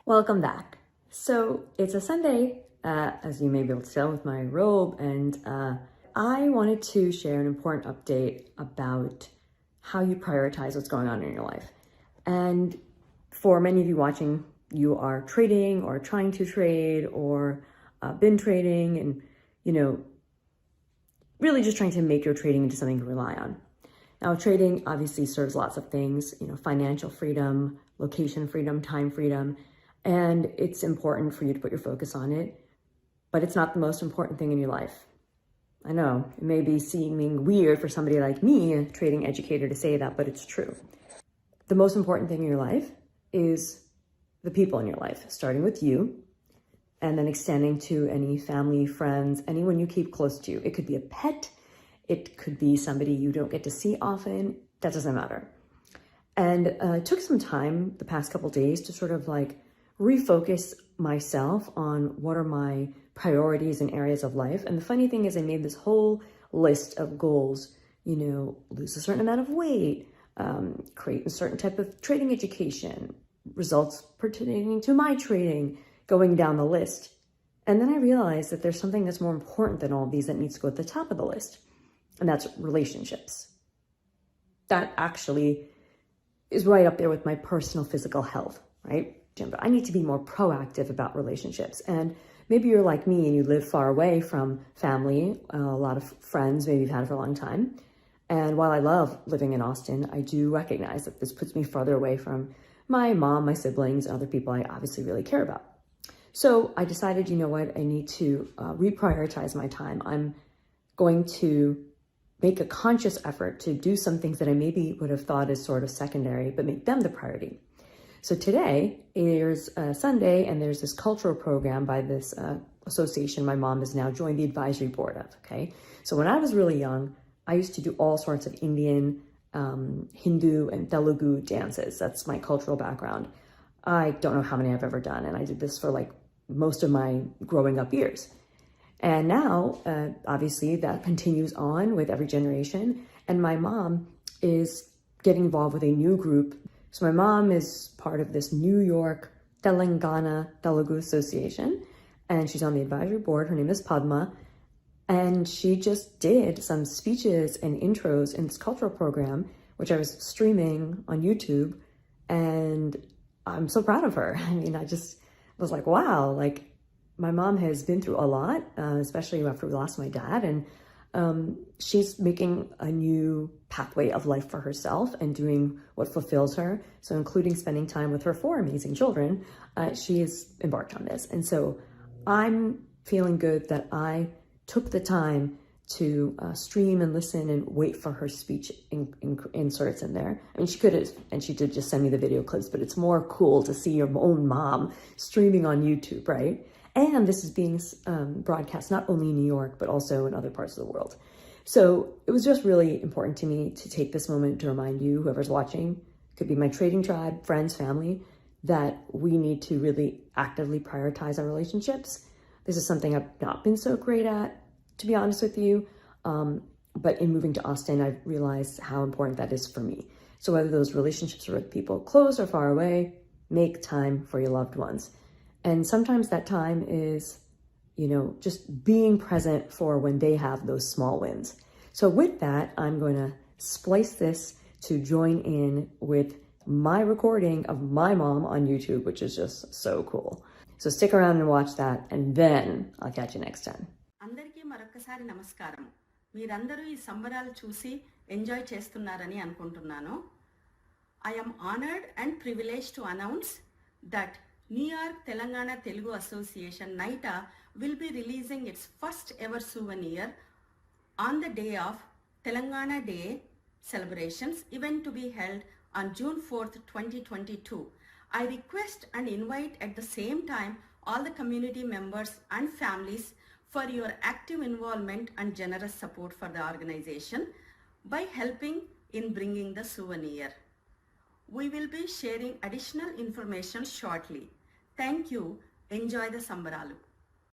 Welcome back. So it's a Sunday, as you may be able to tell with my robe, and I wanted to share an important update about how you prioritize what's going on in your life. And for many of you watching, you are trading or trying to trade or been trading and, really just trying to make your trading into something to rely on. Now, trading obviously serves lots of things, financial freedom, location freedom, time freedom, and it's important for you to put your focus on it, but it's not the most important thing in your life. I know it may be seeming weird for somebody like me, a trading educator, to say that, but it's true. The most important thing in your life is the people in your life, starting with you, and then extending to any family, friends, anyone you keep close to you. It could be a pet, it could be somebody you don't get to see often, that doesn't matter. And it took some time the past couple days to sort of refocus myself on what are my priorities and areas of life. And the funny thing is I made this whole list of goals, lose a certain amount of weight, create a certain type of trading education, results pertaining to my trading, going down the list. And then I realized that there's something that's more important than all of these that needs to go at the top of the list. And that's relationships. That actually is right up there with my personal physical health, right? But I need to be more proactive about relationships. And maybe you're like me and you live far away from family, a lot of friends, maybe you've had it for a long time. And while I love living in Austin, I do recognize that this puts me farther away from my mom, my siblings, and other people I obviously really care about. So I decided, I need to reprioritize my time. I'm going to make a conscious effort to do some things that I maybe would have thought as sort of secondary, but make them the priority. So today is Sunday, and there's this cultural program by this association my mom has now joined the advisory board of, okay? So when I was really young, I used to do all sorts of Indian, Hindu, and Telugu dances. That's my cultural background. I don't know how many I've ever done, and I did this for most of my growing up years. And now, obviously, that continues on with every generation, and my mom is getting involved with a new group. So my mom is part of this New York Telangana Telugu Association, and she's on the advisory board. Her name is Padma, and she just did some speeches and intros in this cultural program, which I was streaming on YouTube, and I'm so proud of her. I mean, I just was like, wow, my mom has been through a lot, especially after we lost my dad, and she's making a new pathway of life for herself and doing what fulfills her. So including spending time with her 4 amazing children, she has embarked on this. And so I'm feeling good that I took the time to stream and listen and wait for her speech inserts in there. I mean, she could have, and she did just send me the video clips, but it's more cool to see your own mom streaming on YouTube, right? And this is being broadcast not only in New York, but also in other parts of the world. So it was just really important to me to take this moment to remind you, whoever's watching, could be my trading tribe, friends, family, that we need to really actively prioritize our relationships. This is something I've not been so great at, to be honest with you. But in moving to Austin, I've realized how important that is for me. So whether those relationships are with people close or far away, make time for your loved ones. And sometimes that time is, just being present for when they have those small wins. So with that, I'm going to splice this to join in with my recording of my mom on YouTube, which is just so cool. So stick around and watch that, and then I'll catch you next time. అందరికీ మరొకసారి నమస్కారం. మీరందరూ ఈ సంబరాలు చూసి enjoy చేస్తున్నారని అనుకుంటున్నాను. I am honored and privileged to announce that New York Telangana Telugu Association NITA will be releasing its first ever souvenir on the day of Telangana Day celebrations, event to be held on June 4th, 2022. I request and invite at the same time all the community members and families for your active involvement and generous support for the organization by helping in bringing the souvenir. We will be sharing additional information shortly. Thank you. Enjoy the Sambaralu.